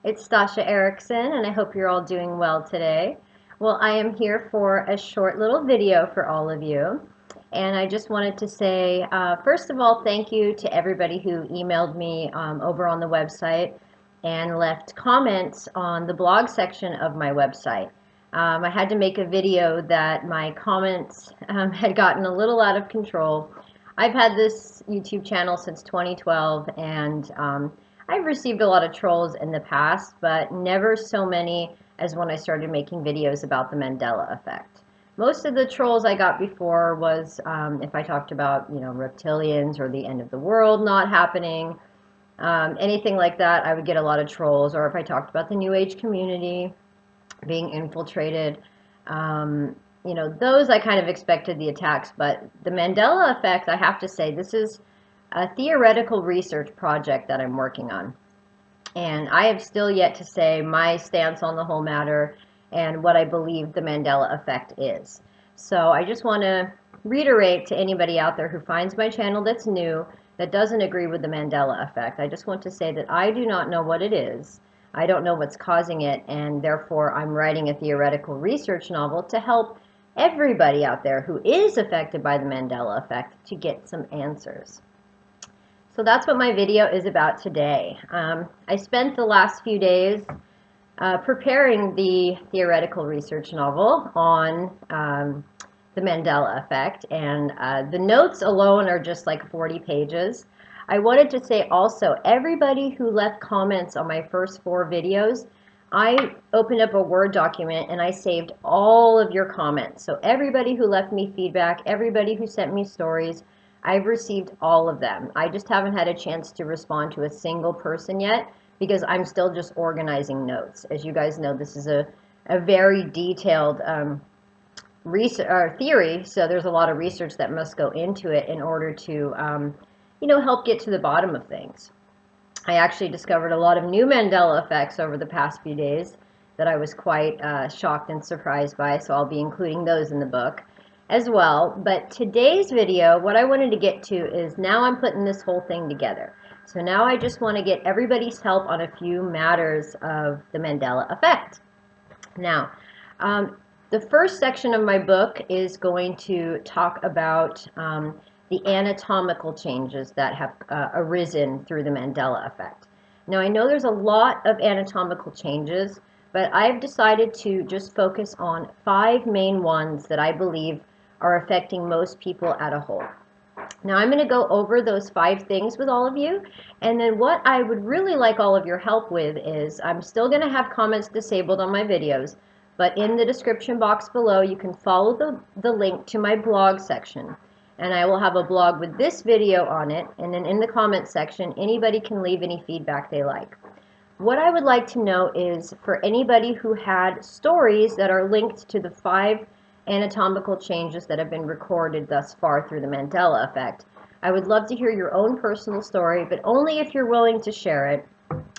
It's Stasha Erickson, and I hope you're all doing well today. Well, I am here for a short little video for all of you. And I just wanted to say, first of all, thank you to everybody who emailed me over on the website and left comments on the blog section of my website. I had to make a video that my comments had gotten a little out of control. I've had this YouTube channel since 2012, and I've received a lot of trolls in the past, but never so many as when I started making videos about the Mandela effect. Most of the trolls I got before was if I talked about, reptilians or the end of the world not happening, anything like that, I would get a lot of trolls. Or if I talked about the New Age community being infiltrated, those I kind of expected the attacks. But the Mandela effect, I have to say, this is a theoretical research project that I'm working on. And I have still yet to say my stance on the whole matter and what I believe the Mandela effect is. So I just want to reiterate to anybody out there who finds my channel that's new, that doesn't agree with the Mandela effect. I just want to say that I do not know what it is. I don't know what's causing it, and therefore I'm writing a theoretical research novel to help everybody out there who is affected by the Mandela effect to get some answers. So that's what my video is about today. I spent the last few days preparing the theoretical research novel on the Mandela effect, and the notes alone are just like 40 pages. I wanted to say also, everybody who left comments on my first 4 videos, I opened up a Word document and I saved all of your comments. So everybody who left me feedback, everybody who sent me stories, I've received all of them. I just haven't had a chance to respond to a single person yet because I'm still just organizing notes. As you guys know, this is a very detailed theory, so there's a lot of research that must go into it in order to, help get to the bottom of things. I actually discovered a lot of new Mandela effects over the past few days that I was quite shocked and surprised by, so I'll be including those in the book as well. But today's video, what I wanted to get to is, now I'm putting this whole thing together. So now I just want to get everybody's help on a few matters of the Mandela effect. Now, the first section of my book is going to talk about the anatomical changes that have arisen through the Mandela effect. Now, I know there's a lot of anatomical changes, but I've decided to just focus on 5 main ones that I believe are affecting most people as a whole. Now, I'm going to go over those 5 things with all of you, and then what I would really like all of your help with is, I'm still going to have comments disabled on my videos, but in the description box below you can follow the link to my blog section, and I will have a blog with this video on it, and then in the comments section anybody can leave any feedback they like. What I would like to know is, for anybody who had stories that are linked to the 5 anatomical changes that have been recorded thus far through the Mandela effect, I would love to hear your own personal story, but only if you're willing to share it.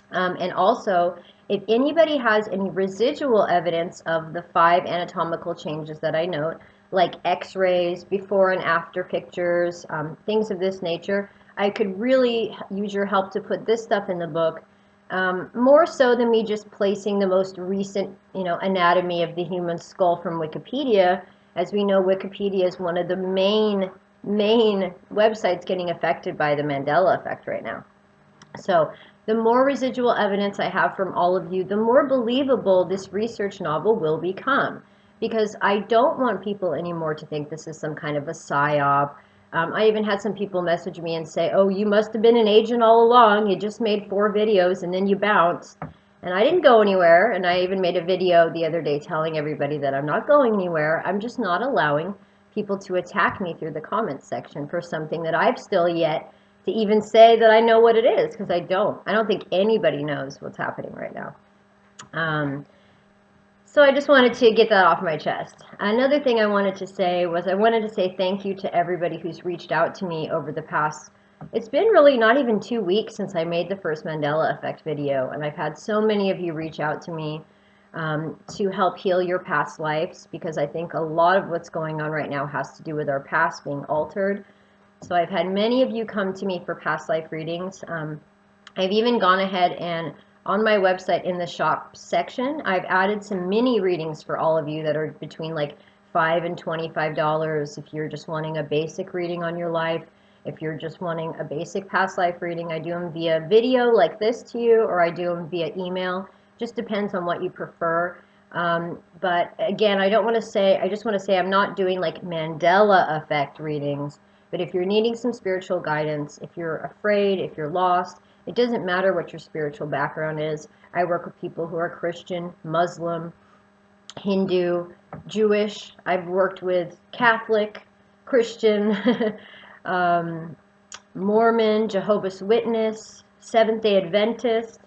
And also, if anybody has any residual evidence of the 5 anatomical changes that I note, like x-rays, before and after pictures, things of this nature, I could really use your help to put this stuff in the book, more so than me just placing the most recent, anatomy of the human skull from Wikipedia. As we know, Wikipedia is one of the main websites getting affected by the Mandela effect right now. So the more residual evidence I have from all of you, the more believable this research novel will become. Because I don't want people anymore to think this is some kind of a psyop. I even had some people message me and say, oh, you must have been an agent all along. You just made 4 videos and then you bounced. And I didn't go anywhere. And I even made a video the other day telling everybody that I'm not going anywhere. I'm just not allowing people to attack me through the comments section for something that I've still yet to even say that I know what it is, because I don't. I don't think anybody knows what's happening right now. So I just wanted to get that off my chest. Another thing I wanted to say was, I wanted to say thank you to everybody who's reached out to me over the past, it's been really not even 2 weeks since I made the first Mandela effect video, and I've had so many of you reach out to me to help heal your past lives, because I think a lot of what's going on right now has to do with our past being altered. So I've had many of you come to me for past life readings. I've even gone ahead and on my website in the shop section, I've added some mini readings for all of you that are between like $5 and $25 if you're just wanting a basic reading on your life. If you're just wanting a basic past life reading, I do them via video like this to you, or I do them via email. Just depends on what you prefer. But again, I just want to say I'm not doing like Mandela effect readings. But if you're needing some spiritual guidance, if you're afraid, if you're lost, it doesn't matter what your spiritual background is. I work with people who are Christian, Muslim, Hindu, Jewish. I've worked with Catholic, Christian, Mormon, Jehovah's Witness, Seventh-day Adventist.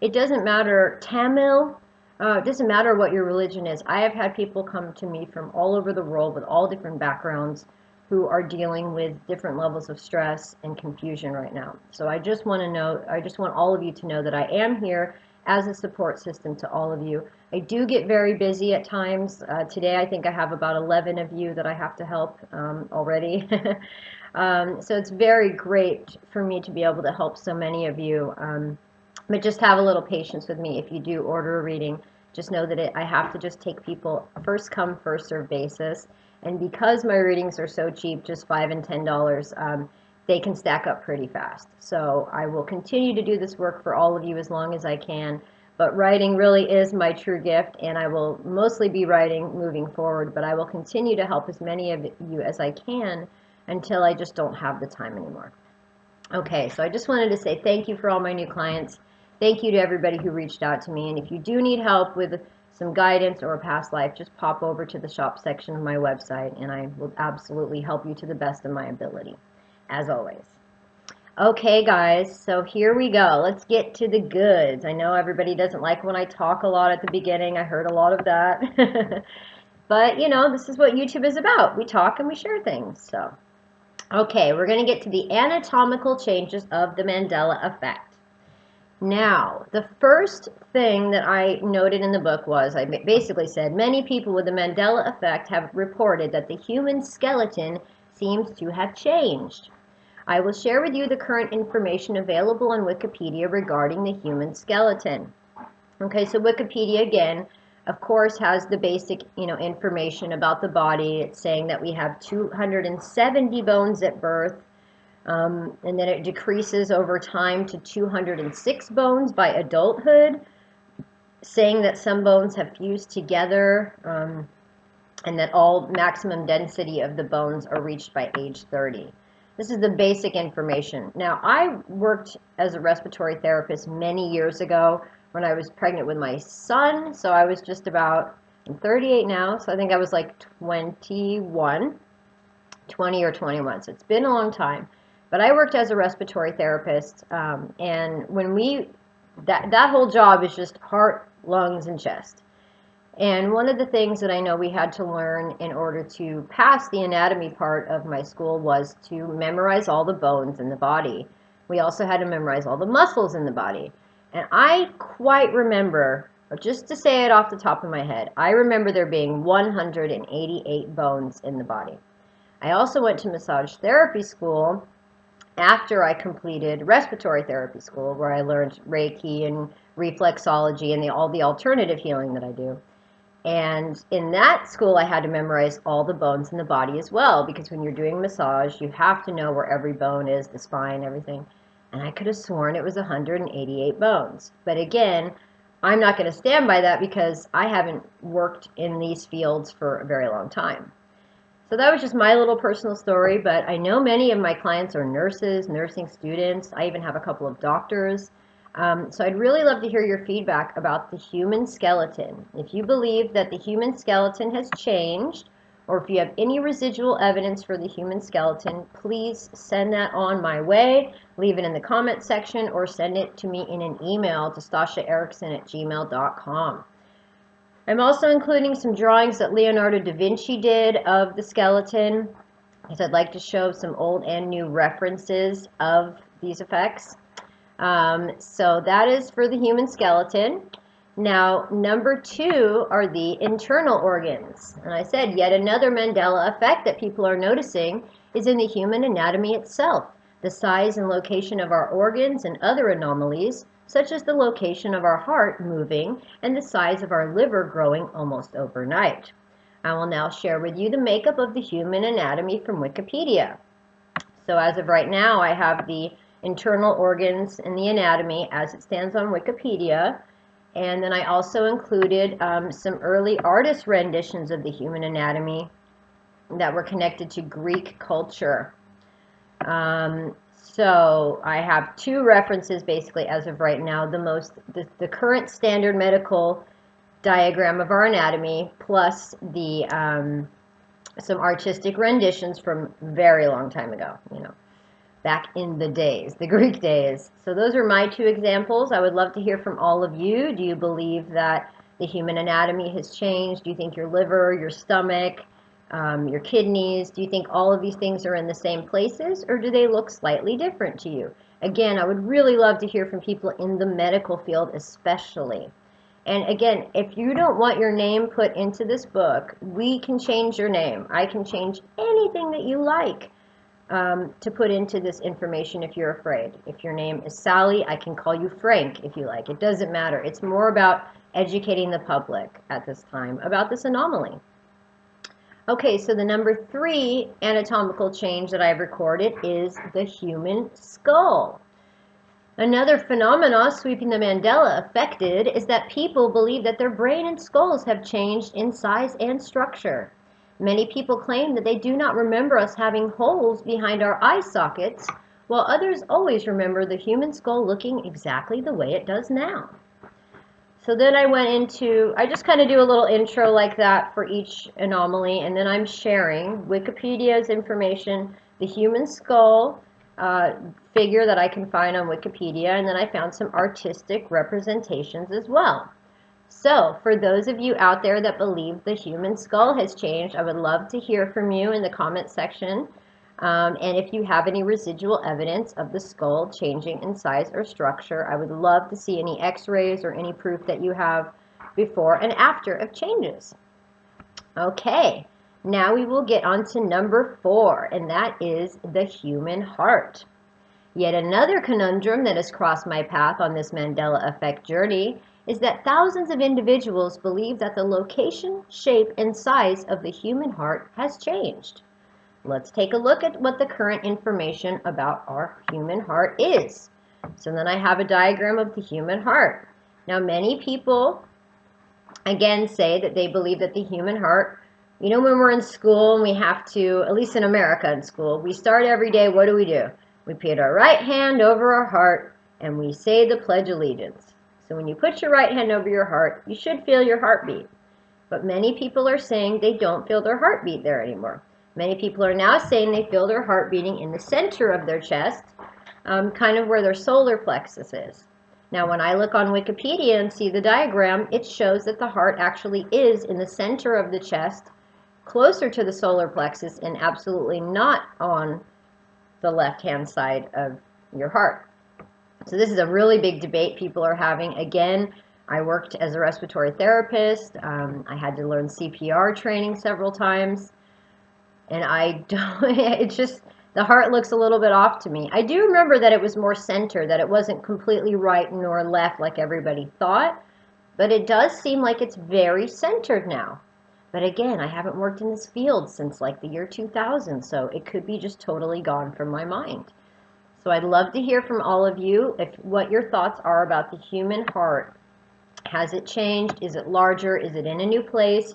It doesn't matter, Tamil. It doesn't matter what your religion is. I have had people come to me from all over the world with all different backgrounds who are dealing with different levels of stress and confusion right now. So I just want all of you to know that I am here as a support system to all of you. I do get very busy at times. Today I think I have about 11 of you that I have to help already. So it's very great for me to be able to help so many of you. But just have a little patience with me if you do order a reading. Just know that I have to just take people first come, first serve basis. And because my readings are so cheap, just $5 and $10, they can stack up pretty fast. So I will continue to do this work for all of you as long as I can. But writing really is my true gift, and I will mostly be writing moving forward. But I will continue to help as many of you as I can until I just don't have the time anymore. Okay, so I just wanted to say thank you for all my new clients. Thank you to everybody who reached out to me. And if you do need help with some guidance or a past life, just pop over to the shop section of my website and I will absolutely help you to the best of my ability, as always. Okay, guys, so here we go. Let's get to the goods. I know everybody doesn't like when I talk a lot at the beginning. I heard a lot of that. But, you know, this is what YouTube is about. We talk and we share things. So, okay, we're going to get to the anatomical changes of the Mandela effect. Now, the first thing that I noted in the book was, I basically said, many people with the Mandela effect have reported that the human skeleton seems to have changed. I will share with you the current information available on Wikipedia regarding the human skeleton. Okay, so Wikipedia, again, of course, has the basic, information about the body. It's saying that we have 270 bones at birth. And then it decreases over time to 206 bones by adulthood, saying that some bones have fused together, and that all maximum density of the bones are reached by age 30. This is the basic information. Now, I worked as a respiratory therapist many years ago when I was pregnant with my son, so I was just about, I'm 38 now, so I think I was like 20 or 21, so it's been a long time. But I worked as a respiratory therapist, and when that whole job is just heart, lungs, and chest. And one of the things that I know we had to learn in order to pass the anatomy part of my school was to memorize all the bones in the body. We also had to memorize all the muscles in the body. And I quite remember, just to say it off the top of my head, I remember there being 188 bones in the body. I also went to massage therapy school after I completed respiratory therapy school, where I learned Reiki and reflexology and all the alternative healing that I do. And in that school, I had to memorize all the bones in the body as well, because when you're doing massage, you have to know where every bone is, the spine, everything. And I could have sworn it was 188 bones. But again, I'm not going to stand by that because I haven't worked in these fields for a very long time. So that was just my little personal story, but I know many of my clients are nurses, nursing students. I even have a couple of doctors. So I'd really love to hear your feedback about the human skeleton. If you believe that the human skeleton has changed, or if you have any residual evidence for the human skeleton, please send that on my way. Leave it in the comment section or send it to me in an email to stashaerickson@gmail.com. I'm also including some drawings that Leonardo da Vinci did of the skeleton, because I'd like to show some old and new references of these effects. So that is for the human skeleton. Now, number 2 are the internal organs. And I said yet another Mandela effect that people are noticing is in the human anatomy itself. The size and location of our organs and other anomalies such as the location of our heart moving and the size of our liver growing almost overnight. I will now share with you the makeup of the human anatomy from Wikipedia. So as of right now, I have the internal organs and the anatomy as it stands on Wikipedia. And then I also included some early artist renditions of the human anatomy that were connected to Greek culture. So I have two references basically as of right now, the current standard medical diagram of our anatomy plus the some artistic renditions from very long time ago, back in the days, the Greek days. So those are my two examples. I would love to hear from all of you. Do you believe that the human anatomy has changed? Do you think your liver, your stomach, your kidneys, do you think all of these things are in the same places, or do they look slightly different to you? Again, I would really love to hear from people in the medical field especially. And again, if you don't want your name put into this book, we can change your name. I can change anything that you like to put into this information if you're afraid. If your name is Sally, I can call you Frank if you like. It doesn't matter. It's more about educating the public at this time about this anomaly. Okay, so the number 3 anatomical change that I've recorded is the human skull. Another phenomenon sweeping the Mandela effect is that people believe that their brain and skulls have changed in size and structure. Many people claim that they do not remember us having holes behind our eye sockets, while others always remember the human skull looking exactly the way it does now. So then I just kind of do a little intro like that for each anomaly, and then I'm sharing Wikipedia's information, the human skull figure that I can find on Wikipedia, and then I found some artistic representations as well. So for those of you out there that believe the human skull has changed, I would love to hear from you in the comment section. And if you have any residual evidence of the skull changing in size or structure, I would love to see any x-rays or any proof that you have before and after of changes. Okay, now we will get on to number 4, and that is the human heart. Yet another conundrum that has crossed my path on this Mandela effect journey is that thousands of individuals believe that the location, shape, and size of the human heart has changed. Let's take a look at what the current information about our human heart is. So then I have a diagram of the human heart. Now many people, again, say that they believe that the human heart, when we're in school and we have to, at least in America in school, we start every day, what do? We put our right hand over our heart and we say the Pledge of Allegiance. So when you put your right hand over your heart, you should feel your heartbeat. But many people are saying they don't feel their heartbeat there anymore. Many people are now saying they feel their heart beating in the center of their chest, kind of where their solar plexus is. Now, when I look on Wikipedia and see the diagram, it shows that the heart actually is in the center of the chest, closer to the solar plexus, and absolutely not on the left-hand side of your heart. So this is a really big debate people are having. Again, I worked as a respiratory therapist. I had to learn CPR training several times. And it's just, the heart looks a little bit off to me. I do remember that it was more center, that it wasn't completely right nor left like everybody thought, but it does seem like it's very centered now. But again, I haven't worked in this field since like the year 2000, so it could be just totally gone from my mind. So I'd love to hear from all of you what your thoughts are about the human heart. Has it changed? Is it larger? Is it in a new place?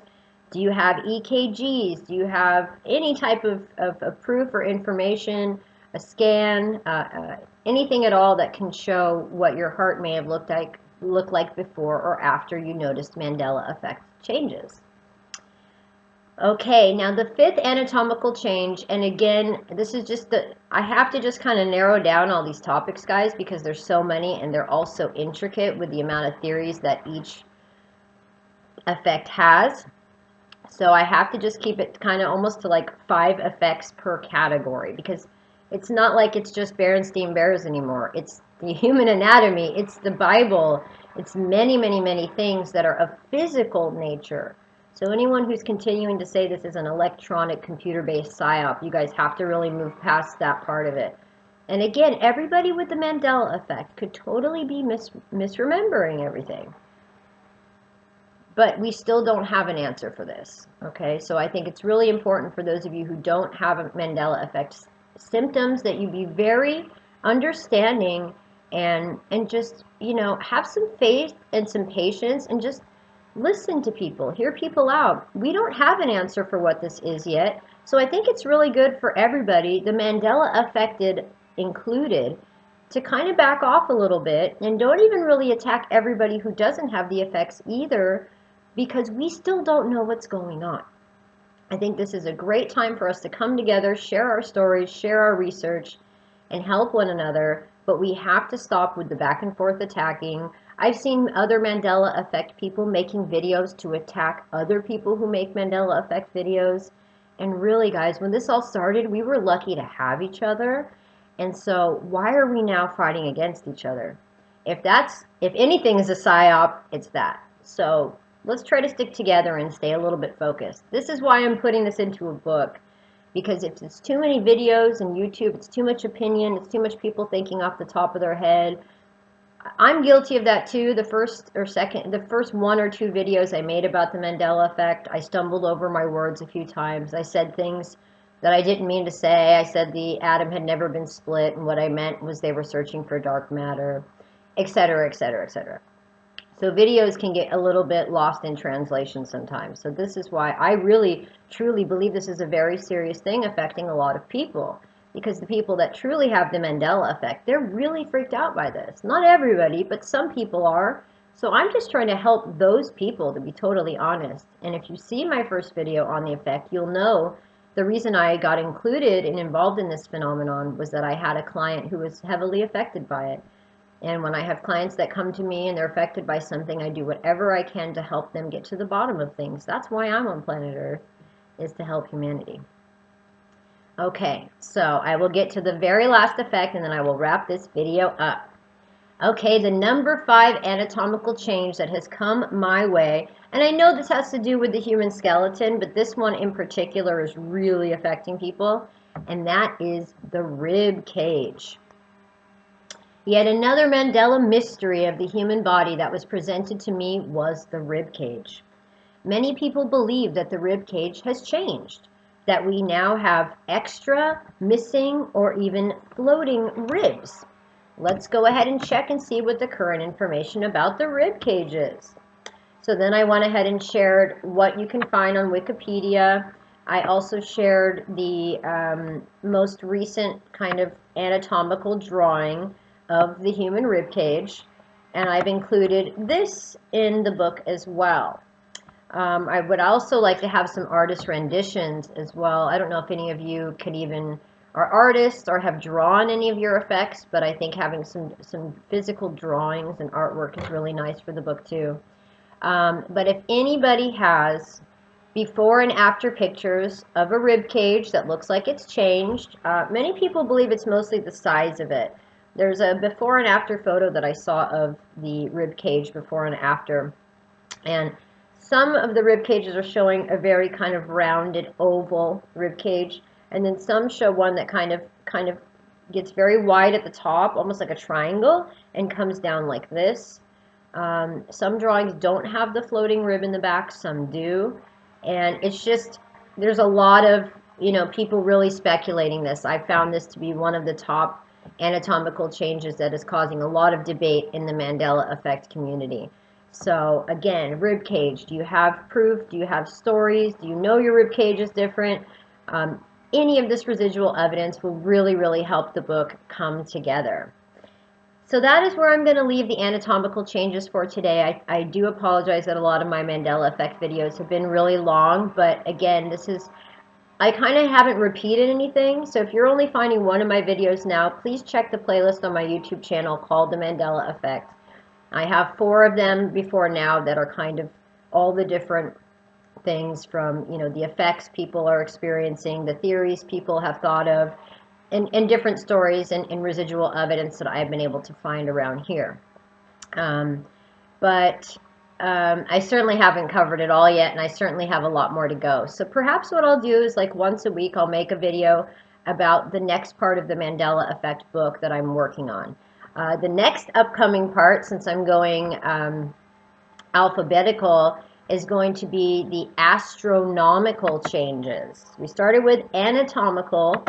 Do you have EKGs? Do you have any type of proof or information, a scan, anything at all that can show what your heart may have looked like before or after you noticed Mandela effect changes? Okay, now the 5th anatomical change, and again, this is just I have to just kind of narrow down all these topics, guys, because there's so many and they're all so intricate with the amount of theories that each effect has. So I have to just keep it kind of almost to like 5 effects per category, because it's not like it's just Berenstein Bears anymore. It's the human anatomy, it's the Bible, it's many, many, many things that are of physical nature. So anyone who's continuing to say this is an electronic computer-based PSYOP, you guys have to really move past that part of it. And again, everybody with the Mandela effect could totally be misremembering everything. But we still don't have an answer for this, okay? So I think it's really important for those of you who don't have a Mandela effect symptoms that you be very understanding and just, you know, have some faith and some patience and just listen to people, hear people out. We don't have an answer for what this is yet. So I think it's really good for everybody, the Mandela affected included, to kind of back off a little bit and don't even really attack everybody who doesn't have the effects either, because we still don't know what's going on. I think this is a great time for us to come together, share our stories, share our research, and help one another, but we have to stop with the back and forth attacking. I've seen other Mandela effect people making videos to attack other people who make Mandela effect videos. And really, guys, when this all started, we were lucky to have each other. And so why are we now fighting against each other? If anything is a psyop, it's that. So let's try to stick together and stay a little bit focused. This is why I'm putting this into a book, because if it's too many videos and YouTube, it's too much opinion, it's too much people thinking off the top of their head. I'm guilty of that too. The first one or two videos I made about the Mandela effect, I stumbled over my words a few times. I said things that I didn't mean to say. I said the atom had never been split, and what I meant was they were searching for dark matter, etc., etc., etc. So videos can get a little bit lost in translation sometimes. So this is why I really, truly believe this is a very serious thing affecting a lot of people. Because the people that truly have the Mandela effect, they're really freaked out by this. Not everybody, but some people are. So I'm just trying to help those people, to be totally honest. And if you see my first video on the effect, you'll know the reason I got included and involved in this phenomenon was that I had a client who was heavily affected by it. And when I have clients that come to me and they're affected by something, I do whatever I can to help them get to the bottom of things. That's why I'm on planet Earth, is to help humanity. Okay, so I will get to the very last effect and then I will wrap this video up. Okay, the number 5 anatomical change that has come my way, and I know this has to do with the human skeleton, but this one in particular is really affecting people, and that is the rib cage. Yet another Mandela mystery of the human body that was presented to me was the rib cage. Many people believe that the rib cage has changed, that we now have extra, missing, or even floating ribs. Let's go ahead and check and see what the current information about the rib cage is. So then I went ahead and shared what you can find on Wikipedia. I also shared the most recent kind of anatomical drawing of the human rib cage, and I've included this in the book as well. I would also like to have some artist renditions as well. I don't know if any of you are artists or have drawn any of your effects, but I think having some physical drawings and artwork is really nice for the book too. But if anybody has before and after pictures of a rib cage that looks like it's changed, many people believe it's mostly the size of it. There's a before and after photo that I saw of the rib cage before and after, and some of the rib cages are showing a very kind of rounded oval rib cage, and then some show one that kind of gets very wide at the top, almost like a triangle, and comes down like this. Some drawings don't have the floating rib in the back, some do, and it's just, there's a lot of, you know, people really speculating this. I found this to be one of the top anatomical changes that is causing a lot of debate in the Mandela effect community. So again, rib cage, do you have proof? Do you have stories? Do you know your rib cage is different? Any of this residual evidence will really, really help the book come together. So that is where I'm going to leave the anatomical changes for today. I do apologize that a lot of my Mandela effect videos have been really long, but again, I kind of haven't repeated anything, so if you're only finding one of my videos now, please check the playlist on my YouTube channel called The Mandela Effect. I have 4 of them before now that are kind of all the different things from, you know, the effects people are experiencing, the theories people have thought of, and different stories and residual evidence that I've been able to find around here. I certainly haven't covered it all yet, and I certainly have a lot more to go. So perhaps what I'll do is, like, once a week I'll make a video about the next part of the Mandela Effect book that I'm working on. The next upcoming part, since I'm going alphabetical, is going to be the astronomical changes. We started with anatomical,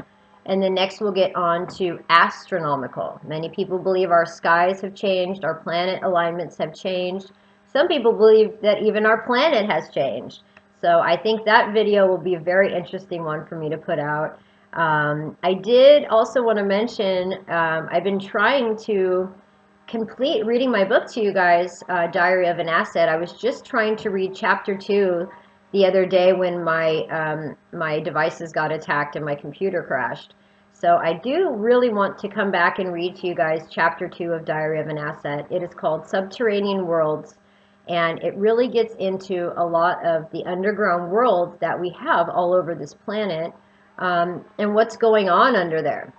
and then next we'll get on to astronomical. Many people believe our skies have changed, our planet alignments have changed. Some people believe that even our planet has changed. So I think that video will be a very interesting one for me to put out. I did also want to mention, I've been trying to complete reading my book to you guys, Diary of an Asset. I was just trying to read chapter 2 the other day when my devices got attacked and my computer crashed. So I do really want to come back and read to you guys chapter 2 of Diary of an Asset. It is called Subterranean Worlds, and it really gets into a lot of the underground worlds that we have all over this planet, and what's going on under there.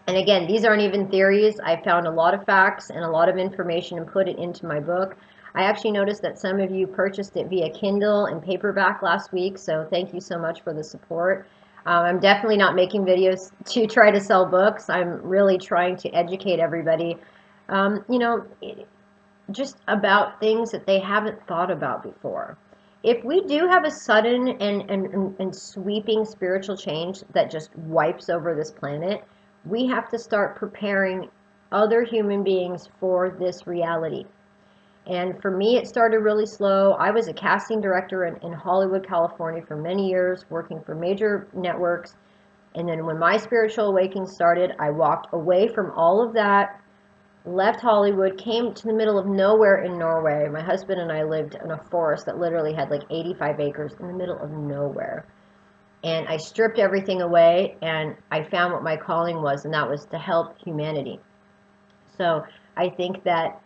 And again, these aren't even theories. I found a lot of facts and a lot of information and put it into my book. I actually noticed that some of you purchased it via Kindle and paperback last week, so thank you so much for the support. I'm definitely not making videos to try to sell books. I'm really trying to educate everybody, just about things that they haven't thought about before. If we do have a sudden and sweeping spiritual change that just wipes over this planet, we have to start preparing other human beings for this reality. And for me, it started really slow. I was a casting director in Hollywood, California for many years, working for major networks. And then when my spiritual awakening started, I walked away from all of that, left Hollywood, came to the middle of nowhere in Norway. My husband and I lived in a forest that literally had like 85 acres in the middle of nowhere. And I stripped everything away, and I found what my calling was, and that was to help humanity. So I think that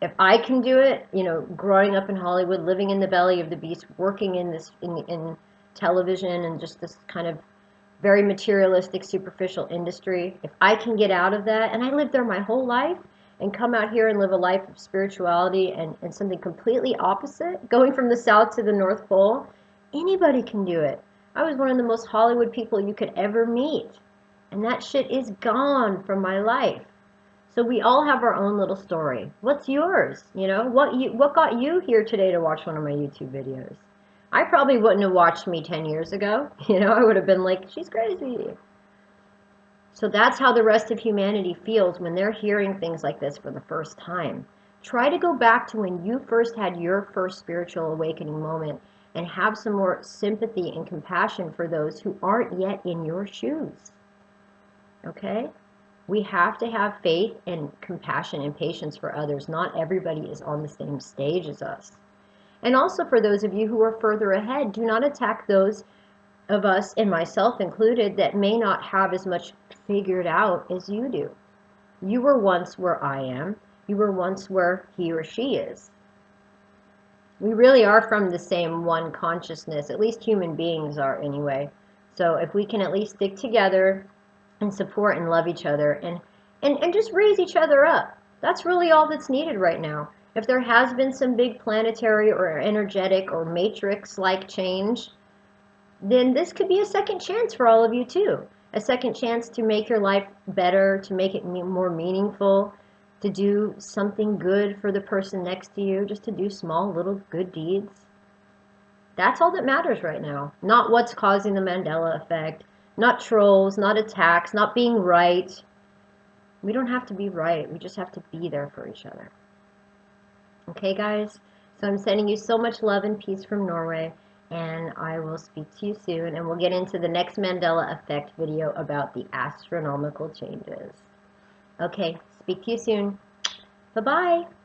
if I can do it, growing up in Hollywood, living in the belly of the beast, working in television and just this kind of very materialistic, superficial industry, if I can get out of that, and I lived there my whole life, and come out here and live a life of spirituality and something completely opposite, going from the South to the North Pole, anybody can do it. I was one of the most Hollywood people you could ever meet. And that shit is gone from my life. So we all have our own little story. What's yours? What got you here today to watch one of my YouTube videos? I probably wouldn't have watched me 10 years ago. I would have been like, she's crazy. So that's how the rest of humanity feels when they're hearing things like this for the first time. Try to go back to when you first had your first spiritual awakening moment and have some more sympathy and compassion for those who aren't yet in your shoes. Okay? We have to have faith and compassion and patience for others. Not everybody is on the same stage as us. And also for those of you who are further ahead, do not attack those of us, and myself included, that may not have as much figured out as you do. You were once where I am. You were once where he or she is. We really are from the same one consciousness, at least human beings are anyway. So if we can at least stick together and support and love each other and just raise each other up, that's really all that's needed right now. If there has been some big planetary or energetic or matrix-like change, then this could be a second chance for all of you too. A second chance to make your life better, to make it more meaningful, to do something good for the person next to you, just to do small little good deeds. That's all that matters right now. Not what's causing the Mandela effect, not trolls, not attacks, not being right. We don't have to be right. We just have to be there for each other. Okay, guys? So I'm sending you so much love and peace from Norway, and I will speak to you soon, and we'll get into the next Mandela effect video about the astronomical changes. Okay, speak to you soon. Bye-bye.